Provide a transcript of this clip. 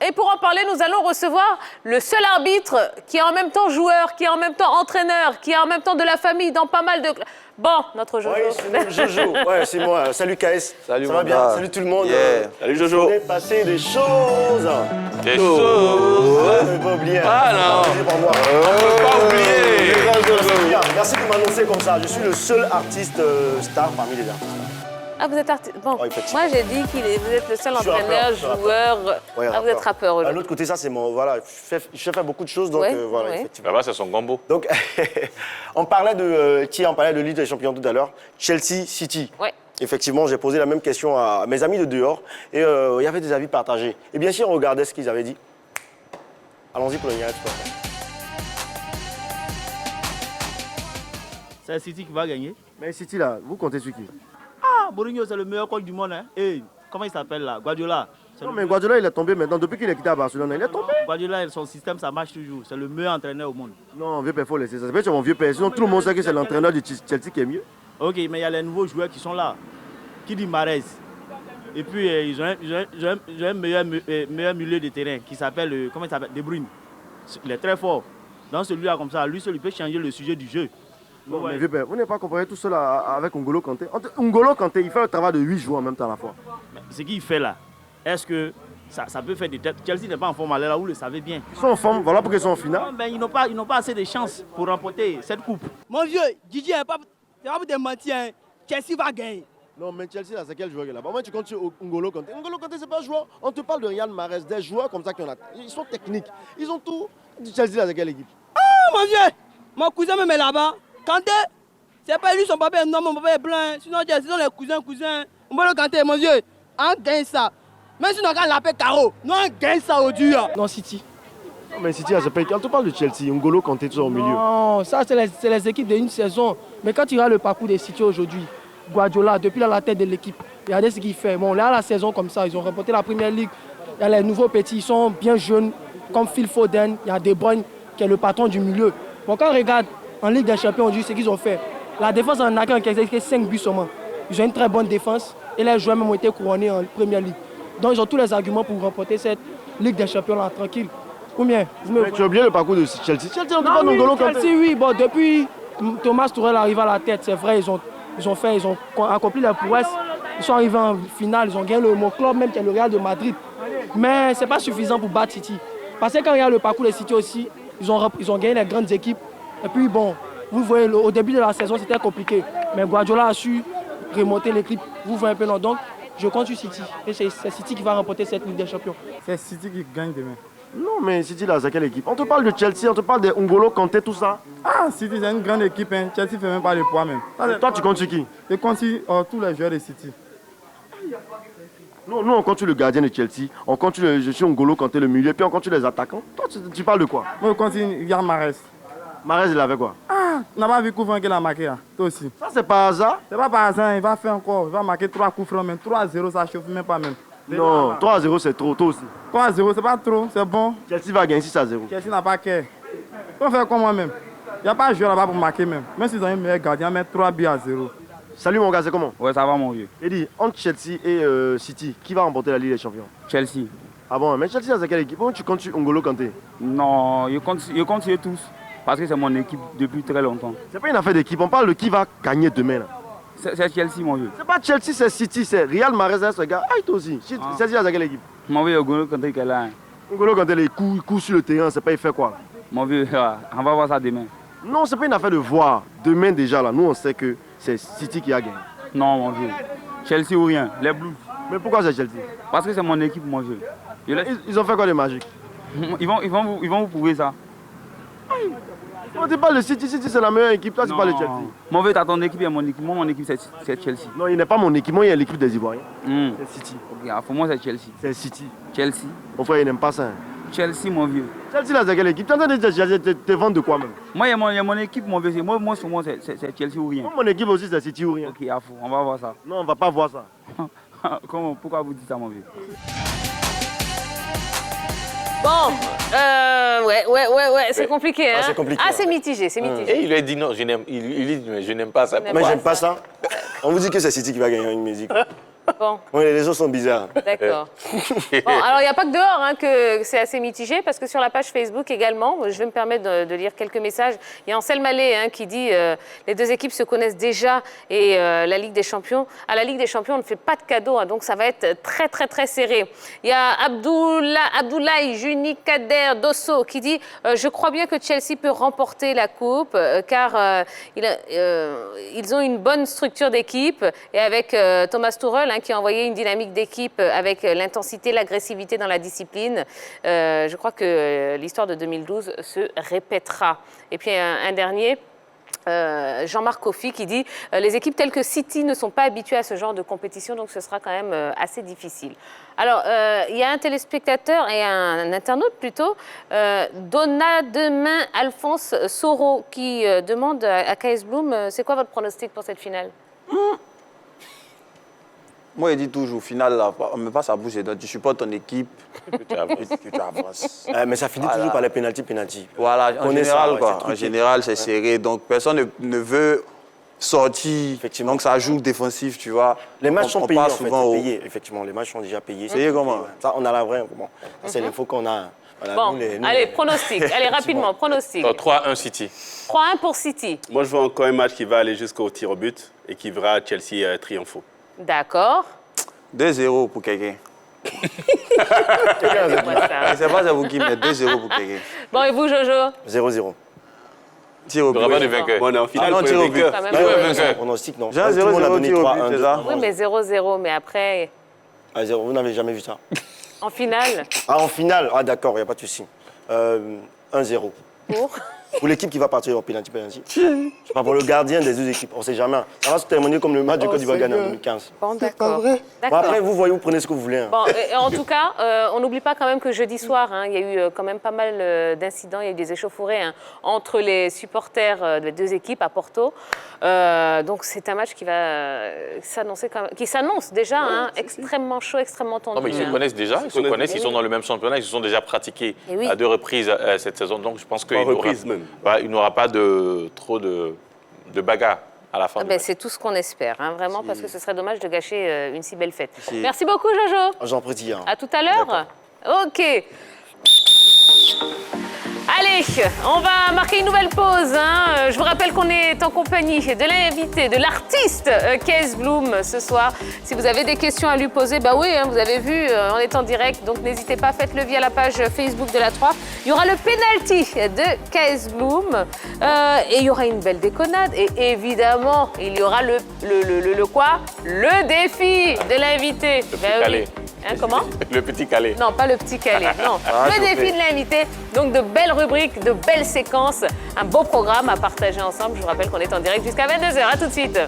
Et pour en parler, nous allons recevoir le seul arbitre qui est en même temps joueur, qui est en même temps entraîneur, qui est en même temps de la famille dans pas mal de... Bon, notre Jojo. Oui, c'est Jojo. Ouais, c'est moi. Salut KS. Salut, ça va bien? gars. Salut tout le monde. Yeah. Salut Jojo. On est passé des choses. Des choses. Ouais, ne pas oublier. Ah non. Pour moi. Pas oublier. Merci de m'annoncer comme ça. Je suis le seul artiste star parmi les artistes. Ah, vous êtes artiste. Bon, Oh, effectivement. moi j'ai dit que vous êtes le seul Je suis entraîneur, rappeur, je suis joueur. Ouais, Ah, vous êtes rappeur À aujourd'hui. l'autre côté, ça, c'est mon. Voilà, je fais beaucoup de choses, donc Ouais, voilà, ouais. effectivement. Là-bas, c'est son gombo. Donc, on parlait de Ligue des Champions tout à l'heure. Chelsea City. Ouais. Effectivement, j'ai posé la même question à mes amis de dehors et il y avait des avis partagés. Et bien sûr, on regardait ce qu'ils avaient dit. Allons-y pour le Nigeria Sport. C'est City qui va gagner. Mais City, là, vous comptez sur qui? Ah, Mourinho, c'est le meilleur coach du monde. Hein. Et comment il s'appelle là? Guardiola. Non, mais Guardiola, il est tombé maintenant. Depuis qu'il est quitté à Barcelone, il est tombé. Guardiola, son système, ça marche toujours. C'est le meilleur entraîneur au monde. Non, vieux père, il faut laisser ça. C'est pas mon vieux père. Sinon, tout le monde sait que c'est l'entraîneur de Chelsea qui est mieux. Ok, mais il y a les nouveaux joueurs qui sont là. Qui dit Mahrez. Et puis, ils ont un meilleur milieu de terrain qui s'appelle, comment il s'appelle? De Bruyne. Il est très fort. Dans celui-là, comme ça, lui seul, il peut changer le sujet du jeu. Non, mais vieux père, vous n'êtes pas comparé tout seul avec N'Golo Kanté. N'Golo Kanté, il fait le travail de 8 joueurs en même temps à la fois. Mais ce qu'il fait là, est-ce que ça peut faire des têtes? Chelsea n'est pas en forme à l'air, là, vous le savez bien. Ils sont en forme, voilà pourquoi ils sont en finale. Non, mais ils n'ont pas assez de chances pour remporter cette coupe. Mon vieux, Didier, c'est pas pour te mentir, hein. Chelsea va gagner. Non, mais Chelsea, là, c'est quel joueur qui est là-bas? Moi, tu comptes sur N'Golo Kanté. N'Golo Kanté, c'est pas un joueur. On te parle de Riyad Mahrez, des joueurs comme ça qui ont. Ils sont techniques. Ils ont tout. Chelsea, là, c'est quelle équipe? Ah, mon vieux, mon cousin me met là-bas. Kanté, c'est pas lui, son papa est noir, mon papa est blanc. Sinon, sinon les cousins. On va le Kanté, mon vieux, on gagne ça. Même si on a la paix carreau, nous on gagne ça au dur. Non, City. Non, mais City, là, c'est pas. Quand on parle de Chelsea, N'Golo Kanté, tout ça au milieu. Non, ça, c'est les équipes d'une saison. Mais quand tu regardes le parcours des City aujourd'hui, Guardiola, depuis là, la tête de l'équipe, regardez ce qu'il fait. Bon, là, la saison comme ça, ils ont remporté la première ligue. Il y a les nouveaux petits, ils sont bien jeunes, comme Phil Foden. Il y a De Bruyne, qui est le patron du milieu. Bon, quand on regarde en Ligue des Champions aujourd'hui, ce qu'ils ont fait, la défense en a que 5 buts seulement. Ils ont une très bonne défense et les joueurs même ont été couronnés en Première Ligue. Donc, ils ont tous les arguments pour remporter cette Ligue des Champions là, tranquille. Combien? Mais tu as oublié le parcours de Chelsea. Chelsea, on ne pas N'Golo Kanté. Chelsea, oui. Bon, depuis Thomas Tuchel arrive à la tête, c'est vrai, ils ont accompli la prouesse. Ils sont arrivés en finale, ils ont gagné mon club même qui est le Real de Madrid. Mais ce n'est pas suffisant pour battre City. Parce que quand on regarde le parcours de City aussi, ils ont gagné les grandes équipes. Et puis bon, vous voyez, au début de la saison, c'était compliqué. Mais Guardiola a su remonter l'équipe. Vous voyez un peu, non? Donc, je compte sur City. Et c'est City qui va remporter cette Ligue des Champions. C'est City qui gagne demain. Non, mais City, là, c'est quelle équipe? On te parle de Chelsea, on te parle de N'Golo Kanté, tout ça. Ah, City, c'est une grande équipe. Hein. Chelsea ne fait même pas le poids même. Et toi, tu comptes sur qui? Je compte sur tous les joueurs de City. Non, nous, on compte sur le gardien de Chelsea, on compte sur je suis N'Golo Kanté, le milieu, puis on compte sur les attaquants. Toi, tu parles de quoi? Moi, je compte sur Riyad Mahrez. Mahrez, il avait quoi? Ah, tu n'as pas vu Koufran qu'il a marqué là? Toi aussi. Ça, c'est par hasard? C'est pas par hasard, il va faire encore. Il va marquer 3 coups francs, même 3-0, ça chauffe même pas même. Non, 3-0, c'est trop, toi aussi. 3-0, c'est pas trop, c'est bon. Chelsea va gagner 6-0. Chelsea n'a pas cœur. On fait comme moi-même. Il n'y a pas de joueur là-bas pour marquer même. Même s'ils ont un meilleur gardien, mettre 3 buts à 0. Salut mon gars, c'est comment? Ouais, ça va mon vieux. Eddie, entre Chelsea et City, qui va remporter la Ligue des Champions? Chelsea. Ah bon, mais Chelsea, c'est quelle équipe? Bon, tu comptes sur N'Golo Kanté? Non, je compte sur eux tous. Parce que c'est mon équipe depuis très longtemps. C'est pas une affaire d'équipe, on parle de qui va gagner demain là. C'est Chelsea mon vieux. C'est pas Chelsea, c'est City, c'est Riyad Mahrez, ce gars. Ah, toi aussi. Chelsea, c'est quelle équipe? Mon vieux, N'Golo Kanté qui est là. N'Golo Kanté, les coups sur le terrain, c'est pas il fait quoi? Mon vieux, on va voir ça demain. Non, c'est pas une affaire de voir. Demain déjà là, nous on sait que c'est City qui a gagné. Non mon vieux. Chelsea ou rien, les Blues. Mais pourquoi c'est Chelsea? Parce que c'est mon équipe mon vieux. Ils ont fait quoi de magique? Ils vont vous prouver ça. On te parle de City, City c'est la meilleure équipe, toi tu parles de Chelsea. Mon vieux, t'as ton équipe et mon équipe. Moi, mon équipe c'est Chelsea. Non, il n'est pas mon équipe, moi il y a l'équipe des Ivoiriens. C'est City. Ok, pour moi c'est Chelsea. C'est City. Chelsea. Mon frère il n'aime pas ça. Hein. Chelsea mon vieux. Chelsea là c'est quelle équipe? Tu es en train de te vendre de quoi même? Moi, il y a mon équipe mon vieux. Moi sur moi c'est Chelsea ou rien. Moi, mon équipe aussi c'est City ou rien. Ok, à fond, on va voir ça. Non, on va pas voir ça. Comment? Pourquoi vous dites ça mon vieux? Bon, ouais, c'est compliqué. Hein? c'est compliqué. Ah, c'est mitigé, c'est mitigé. Et il lui a dit non, je n'aime pas ça. Mais j'aime pas ça. On vous dit que c'est City qui va gagner une musique. Bon. Oui, les gens sont bizarres. D'accord. Bon, alors il n'y a pas que dehors hein, que c'est assez mitigé, parce que sur la page Facebook également, je vais me permettre de lire quelques messages. Il y a Ansel Mallet hein, qui dit les deux équipes se connaissent déjà et la Ligue des Champions. À la Ligue des Champions, on ne fait pas de cadeaux, hein, donc ça va être très, très, très serré. Il y a Abdoulaye Juni Kader Dosso qui dit je crois bien que Chelsea peut remporter la coupe, car ils ont une bonne structure d'équipe, et avec Thomas Tuchel, qui a envoyé une dynamique d'équipe avec l'intensité, l'agressivité dans la discipline. Je crois que l'histoire de 2012 se répétera. Et puis un dernier, Jean-Marc Kofi qui dit les équipes telles que City ne sont pas habituées à ce genre de compétition, donc ce sera quand même assez difficile. Alors, il y a un téléspectateur et un internaute plutôt, Donademain Alphonse Soro, qui demande à KS Bloom c'est quoi votre pronostic pour cette finale? Moi, je dis toujours, au final, là, on me passe à bouche et tu supportes ton équipe et tu avances. Mais ça finit toujours par les pénaltys. Voilà, en général, ça, ouais, quoi. En général, c'est serré. Donc, personne ne veut sortir. Effectivement. Donc, ça joue défensif, tu vois. Les matchs sont payés, en fait, souvent c'est payé. Effectivement, les matchs sont déjà payés. Payés comment? Ça, on a la vraie. Bon, c'est l'info qu'on a. Voilà, Bon, allez, pronostic. Allez, rapidement, pronostic. 3-1 City. 3-1 pour City. Moi, je vois encore un match qui va aller jusqu'au tir au but et qui verra Chelsea triomphant. D'accord. 2-0 pour quelqu'un. Je Ça. ne sais pas à vous qui, mais 2-0 pour quelqu'un. Bon, et vous, Jojo? 0-0. Tir au Il n'y aura pas de but. vainqueur. Bon, on est en finale non, pour tir le au but. vainqueur. Quand même. Qui est vainqueur? Pronostic, non. J'ai un Tout le monde a 0-0 donné tir au 3-1. but, c'est ça? Oui, mais 0-0, mais après, Ah, 0, vous n'avez jamais vu ça. en finale, Ah, en finale, ah d'accord, il n'y a pas de souci. 1-0. pour... Pour l'équipe qui va partir au penalty. C'est pas pour le gardien des deux équipes, on ne sait jamais. Ça va se terminer comme le match de Côte d'Ivoire gagné en 2015. Bon, d'accord. Bon, D'accord. après, vous voyez, vous prenez ce que vous voulez. Hein. Bon, et en tout cas, on n'oublie pas quand même que jeudi soir, hein, il y a eu quand même pas mal d'incidents, il y a eu des échauffourées hein, entre les supporters des deux équipes à Porto. Donc c'est un match qui va s'annonce déjà hein, extrêmement chaud, extrêmement tendu. Non, mais ils se hein. connaissent déjà, ils sont dans le même championnat, ils se sont déjà pratiqués Et oui. à 2 reprises cette saison. Donc je pense qu'il n'aura pas trop de bagarre à la fin. Ben, c'est tout ce qu'on espère, hein, vraiment, parce que ce serait dommage de gâcher une si belle fête. Merci beaucoup, Jojo. J'en prie. Hein. À tout à l'heure. Ok. Allez, on va marquer une nouvelle pause. Hein. Je vous rappelle qu'on est en compagnie de l'invité, de l'artiste KS Bloom ce soir. Si vous avez des questions à lui poser, bah oui, hein, vous avez vu, on est en direct, donc n'hésitez pas, faites-le via la page Facebook de la 3. Il y aura le penalty de KS Bloom et il y aura une belle déconnade. Et évidemment, il y aura le quoi? Le défi de l'invité. Le petit calé. Hein, comment? Le petit calé. Non, pas le petit calé, non. Le défi de l'invité. Donc, de belles rubriques, de belles séquences, un beau programme à partager ensemble. Je vous rappelle qu'on est en direct jusqu'à 22h. À tout de suite.